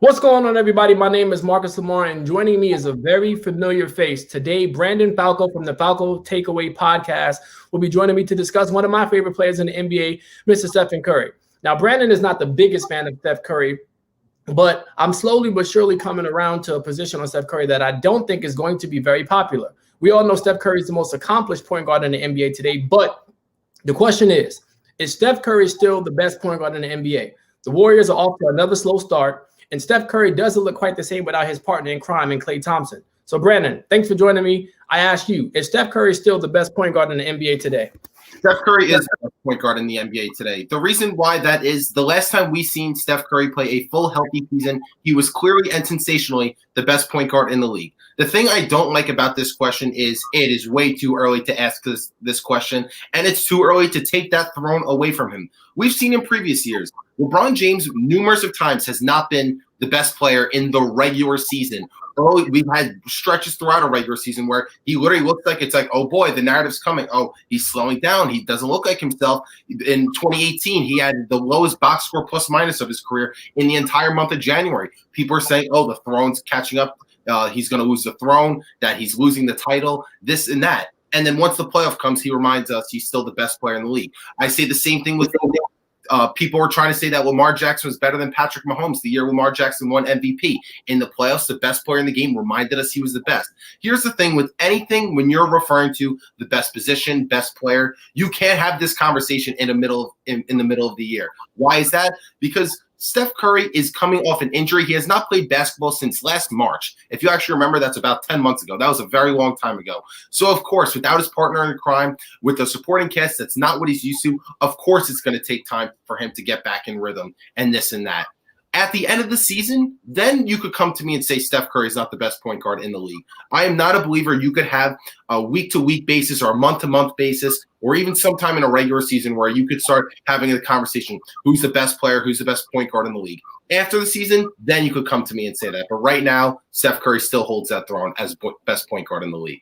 What's going on, everybody? My name is Marcus Lamar, and joining me is a very familiar face. Today, Branden Falco from the Falco Takeaway podcast will be joining me to discuss one of my favorite players in the NBA, Mr. Steph Curry. Now, Branden is not the biggest fan of Steph Curry, but I'm slowly but surely coming around to a position on Steph Curry that I don't think is going to be very popular. We all know Steph Curry is the most accomplished point guard in the NBA today, but the question is Steph Curry still the best point guard in the NBA? The Warriors are off to another slow start, and Steph Curry doesn't look quite the same without his partner in crime in Klay Thompson. So, Branden, thanks for joining me. I ask you, is Steph Curry still the best point guard in the NBA today? Steph Curry is the best point guard in the NBA today. The reason why that is, the last time we seen Steph Curry play a full healthy season, he was clearly and sensationally the best point guard in the league. The thing I don't like about this question is it is way too early to ask this question, and it's too early to take that throne away from him. We've seen in previous years, LeBron James numerous of times has not been the best player in the regular season. We've had stretches throughout a regular season where he literally looks like it's like, oh boy, the narrative's coming. Oh, he's slowing down. He doesn't look like himself. In 2018, he had the lowest box score plus minus of his career in the entire month of January. People are saying, oh, the throne's catching up. He's going to lose the throne, that he's losing the title, this and that. And then once the playoff comes, he reminds us he's still the best player in the league. I say the same thing with people were trying to say that Lamar Jackson was better than Patrick Mahomes the year Lamar Jackson won MVP. In the playoffs, the best player in the game reminded us he was the best. Here's the thing with anything, when you're referring to the best position, best player, you can't have this conversation in the middle of the year. Why is that? Because Steph Curry is coming off an injury. He has not played basketball since last March. If you actually remember, that's about 10 months ago. That was a very long time ago. So, of course, without his partner in crime, with a supporting cast that's not what he's used to, of course it's going to take time for him to get back in rhythm and this and that. At the end of the season, then you could come to me and say Steph Curry is not the best point guard in the league. I am not a believer you could have a week-to-week basis or a month-to-month basis or even sometime in a regular season where you could start having a conversation, who's the best player, who's the best point guard in the league. After the season, then you could come to me and say that. But right now, Steph Curry still holds that throne as best point guard in the league.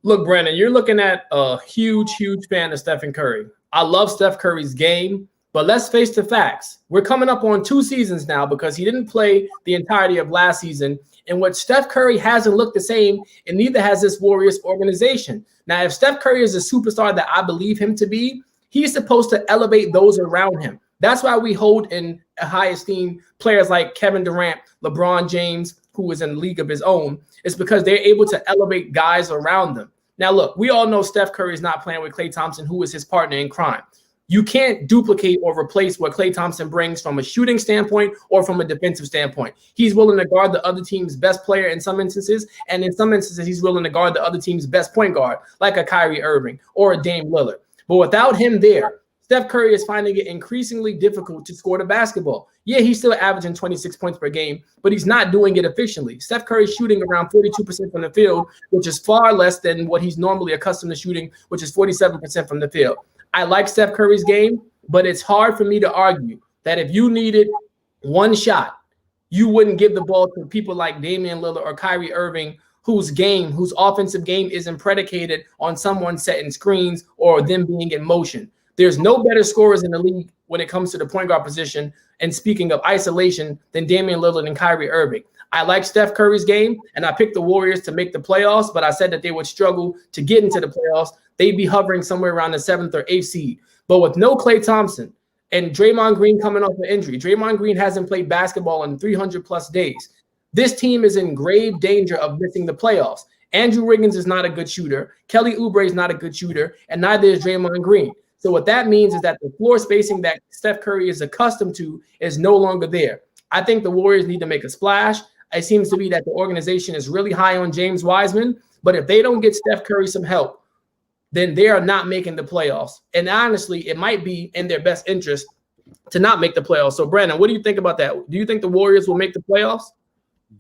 Look, Branden, you're looking at a huge fan of Stephen Curry. I love Steph Curry's game. But let's face the facts. We're coming up on 2 seasons now because he didn't play the entirety of last season. And what Steph Curry hasn't looked the same, and neither has this Warriors organization. Now, if Steph Curry is a superstar that I believe him to be, he's supposed to elevate those around him. That's why we hold in a high esteem players like Kevin Durant, LeBron James, who is in a league of his own. It's because they're able to elevate guys around them. Now, look, we all know Steph Curry is not playing with Klay Thompson, who is his partner in crime. You can't duplicate or replace what Klay Thompson brings from a shooting standpoint or from a defensive standpoint. He's willing to guard the other team's best player in some instances, and in some instances, he's willing to guard the other team's best point guard, like a Kyrie Irving or a Dame Lillard. But without him there, Steph Curry is finding it increasingly difficult to score the basketball. Yeah, he's still averaging 26 points per game, but he's not doing it efficiently. Steph Curry's shooting around 42% from the field, which is far less than what he's normally accustomed to shooting, which is 47% from the field. I like Steph Curry's game, but it's hard for me to argue that if you needed one shot, you wouldn't give the ball to people like Damian Lillard or Kyrie Irving, whose offensive game isn't predicated on someone setting screens or them being in motion. There's no better scorers in the league when it comes to the point guard position, and speaking of isolation, than Damian Lillard and Kyrie Irving. I like Steph Curry's game, and I picked the Warriors to make the playoffs, but I said that they would struggle to get into the playoffs. They'd be hovering somewhere around the 7th or 8th seed. But with no Klay Thompson and Draymond Green coming off an injury, Draymond Green hasn't played basketball in 300-plus days. This team is in grave danger of missing the playoffs. Andrew Wiggins is not a good shooter. Kelly Oubre is not a good shooter, and neither is Draymond Green. So what that means is that the floor spacing that Steph Curry is accustomed to is no longer there. I think the Warriors need to make a splash. It seems to be that the organization is really high on James Wiseman, but if they don't get Steph Curry some help, then they are not making the playoffs. And honestly, it might be in their best interest to not make the playoffs. So, Branden, what do you think about that? Do you think the Warriors will make the playoffs?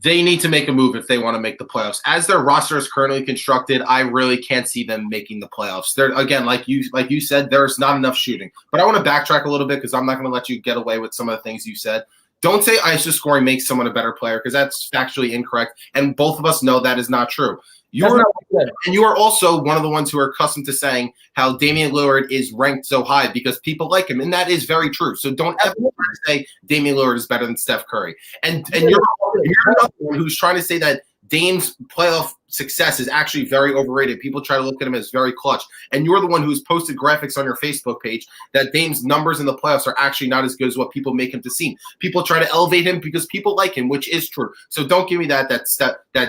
They need to make a move if they want to make the playoffs. As their roster is currently constructed, I really can't see them making the playoffs. They're, again, like you said, there's not enough shooting. But I want to backtrack a little bit because I'm not going to let you get away with some of the things you said. Don't say ISO scoring makes someone a better player because that's factually incorrect. And both of us know that is not true. You are also one of the ones who are accustomed to saying how Damian Lillard is ranked so high because people like him, and that is very true. So don't ever say Damian Lillard is better than Steph Curry. And you're another one who's trying to say that Dame's playoff success is actually very overrated. People try to look at him as very clutch. And you're the one who's posted graphics on your Facebook page that Dame's numbers in the playoffs are actually not as good as what people make him to seem. People try to elevate him because people like him, which is true. So don't give me that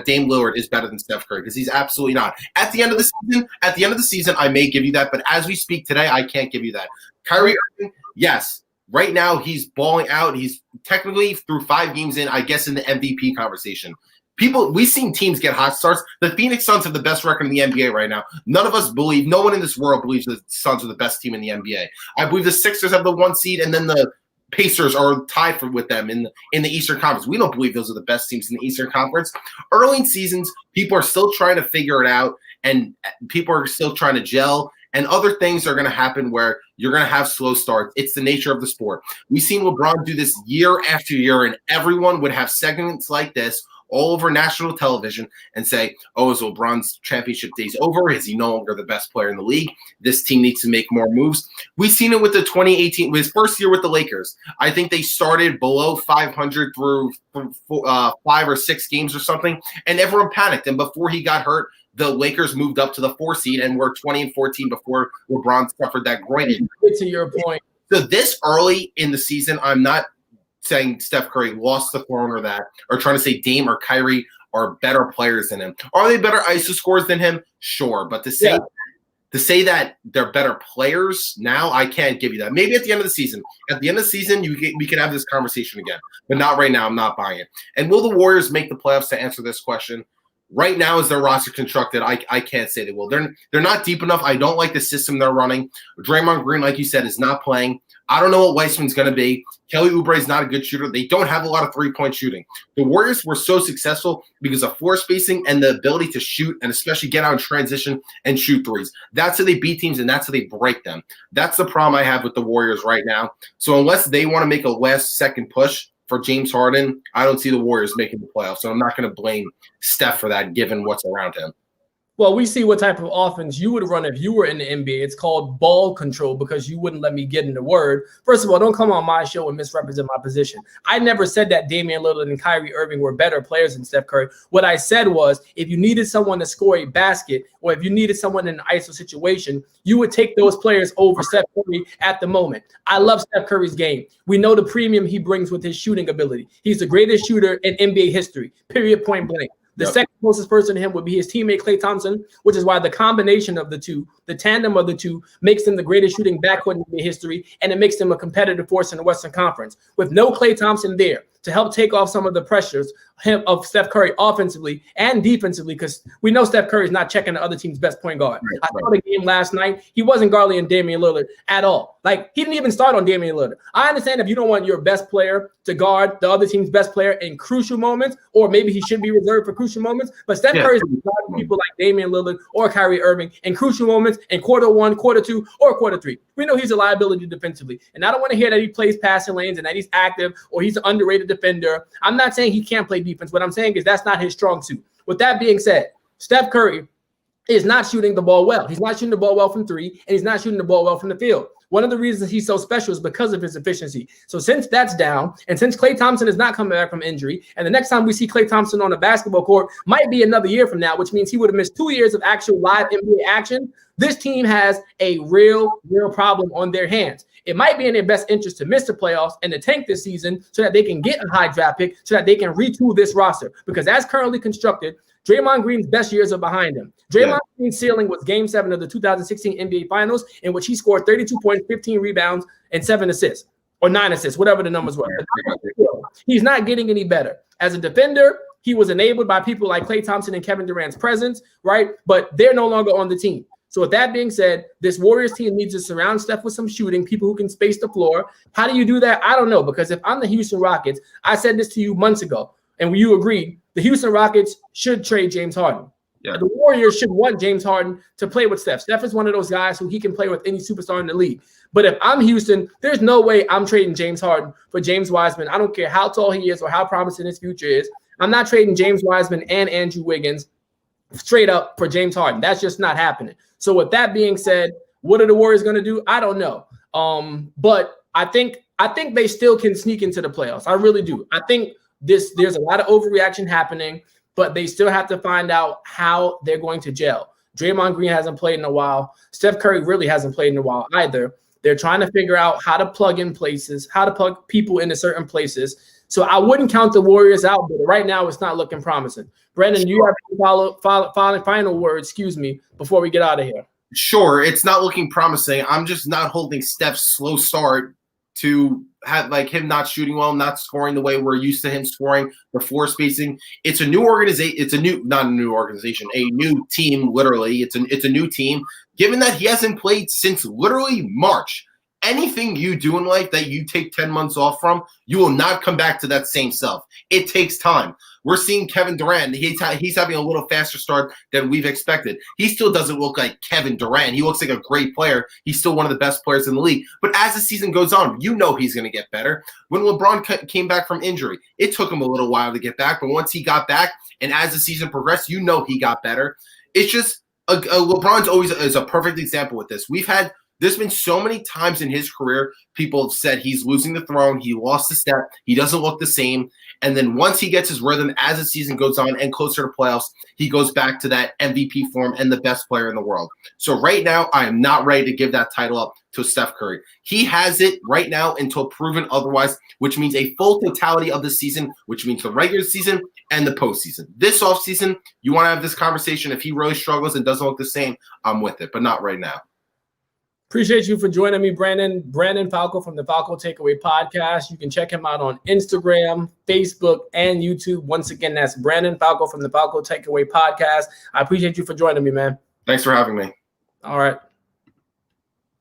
Dame Lillard is better than Steph Curry, because he's absolutely not. At the end of the season, I may give you that, but as we speak today, I can't give you that. Kyrie Irving, yes. Right now, he's balling out. He's technically through 5 games in, I guess, in the MVP conversation. We've seen teams get hot starts. The Phoenix Suns have the best record in the NBA right now. None of us believe, no one in this world believes the Suns are the best team in the NBA. I believe the Sixers have the 1 seed, and then the Pacers are tied with them in the Eastern Conference. We don't believe those are the best teams in the Eastern Conference. Early in seasons, people are still trying to figure it out, and people are still trying to gel. And other things are going to happen where you're going to have slow starts. It's the nature of the sport. We've seen LeBron do this year after year, and everyone would have segments like this all over national television and say, oh, is LeBron's championship days over? Is he no longer the best player in the league? This team needs to make more moves. We've seen it with the 2018, his first year with the Lakers. I think they started below 500 through 5 or 6 games or something, and everyone panicked. And before he got hurt, the Lakers moved up to the 4 seed and were 20-14 before LeBron suffered that groin injury. To your point. So this early in the season, I'm not saying Steph Curry lost the throne or trying to say Dame or Kyrie are better players than him. Are they better ISO scores than him? Sure. But to say that they're better players now, I can't give you that. Maybe at the end of the season. At the end of the season, we can have this conversation again. But not right now. I'm not buying it. And will the Warriors make the playoffs? To answer this question, right now, is their roster constructed? I can't say they will. They're not deep enough. I don't like the system they're running. Draymond Green, like you said, is not playing. I don't know what Weissman's going to be. Kelly Oubre is not a good shooter. They don't have a lot of three-point shooting. The Warriors were so successful because of floor spacing and the ability to shoot and especially get out in transition and shoot threes. That's how they beat teams, and that's how they break them. That's the problem I have with the Warriors right now. So unless they want to make a last-second push for James Harden, I don't see the Warriors making the playoffs. So I'm not going to blame Steph for that, given what's around him. Well, we see what type of offense you would run if you were in the NBA. It's called ball control because you wouldn't let me get in the word. First of all, don't come on my show and misrepresent my position. I never said that Damian Lillard and Kyrie Irving were better players than Steph Curry. What I said was if you needed someone to score a basket or if you needed someone in an ISO situation, you would take those players over Steph Curry at the moment. I love Steph Curry's game. We know the premium he brings with his shooting ability. He's the greatest shooter in NBA history, period, point blank. The second closest person to him would be his teammate Klay Thompson, which is why the combination of the two, the tandem of the two, makes them the greatest shooting backcourt in history, and it makes them a competitive force in the Western Conference. With no Klay Thompson there to help take off some of the pressures of Steph Curry offensively and defensively, because we know Steph Curry is not checking the other team's best point guard. I saw the game last night. He wasn't guarding Damian Lillard at all. Like, he didn't even start on Damian Lillard. I understand if you don't want your best player to guard the other team's best player in crucial moments, or maybe he should be reserved for crucial moments, but Steph Curry is guarding people like Damian Lillard or Kyrie Irving in crucial moments in quarter 1, quarter 2, or quarter 3. We know he's a liability defensively. And I don't want to hear that he plays passing lanes and that he's active or he's an underrated defender. I'm not saying he can't play defense. What I'm saying is that's not his strong suit. With that being said, Steph Curry is not shooting the ball well. He's not shooting the ball well from 3, and he's not shooting the ball well from the field. One of the reasons he's so special is because of his efficiency. So since that's down, and since Klay Thompson is not coming back from injury, and the next time we see Klay Thompson on a basketball court might be another year from now, which means he would have missed 2 years of actual live NBA action, this team has a real problem on their hands. It might be in their best interest to miss the playoffs and to tank this season so that they can get a high draft pick, so that they can retool this roster. Because as currently constructed, Draymond Green's best years are behind him. Draymond Green's ceiling was Game 7 of the 2016 NBA Finals, in which he scored 32 points, 15 rebounds, and 7 assists, or 9 assists, whatever the numbers were. He's not getting any better. As a defender, he was enabled by people like Klay Thompson and Kevin Durant's presence, right? But they're no longer on the team. So with that being said, this Warriors team needs to surround Steph with some shooting, people who can space the floor. How do you do that? I don't know, because if I'm the Houston Rockets, I said this to you months ago, and you agreed, the Houston Rockets should trade James Harden. Yeah. The Warriors should want James Harden to play with Steph. Steph is one of those guys who he can play with any superstar in the league. But if I'm Houston, there's no way I'm trading James Harden for James Wiseman. I don't care how tall he is or how promising his future is. I'm not trading James Wiseman and Andrew Wiggins straight up for James Harden. That's just not happening. So with that being said, what are the Warriors going to do? I don't know. But I think they still can sneak into the playoffs. I really do. I think there's a lot of overreaction happening, but they still have to find out how they're going to gel. Draymond Green hasn't played in a while. Steph Curry really hasn't played in a while either. They're trying to figure out how to plug in places, how to plug people into certain places. So I wouldn't count the Warriors out, but right now it's not looking promising. Branden, you have final words, before we get out of here. Sure, it's not looking promising. I'm just not holding Steph's slow start to have like him not shooting well, not scoring the way we're used to him scoring, the floor spacing. It's a new organization. It's not a new organization, a new team. Literally, it's a new team. Given that he hasn't played since literally March, anything you do in life that you take 10 months off from, you will not come back to that same self. It takes time. We're seeing Kevin Durant. He's having a little faster start than we've expected. He still doesn't look like Kevin Durant. He looks like a great player. He's still one of the best players in the league. But as the season goes on, you know he's going to get better. When LeBron came back from injury, it took him a little while to get back. But once he got back, and as the season progressed, you know he got better. It's just LeBron's always is a perfect example with this. There's been so many times in his career, people have said he's losing the throne, he lost the step, he doesn't look the same. And then once he gets his rhythm as the season goes on and closer to playoffs, he goes back to that MVP form and the best player in the world. So right now, I am not ready to give that title up to Steph Curry. He has it right now until proven otherwise, which means a full totality of the season, which means the regular season and the postseason. This offseason, you want to have this conversation. If he really struggles and doesn't look the same, I'm with it, but not right now. Appreciate you for joining me, Branden Falco from the Falco Takeaway podcast. You can check him out on Instagram, Facebook, and YouTube. Once again, that's Branden Falco from the Falco Takeaway podcast. I appreciate you for joining me, man. Thanks for having me. All right.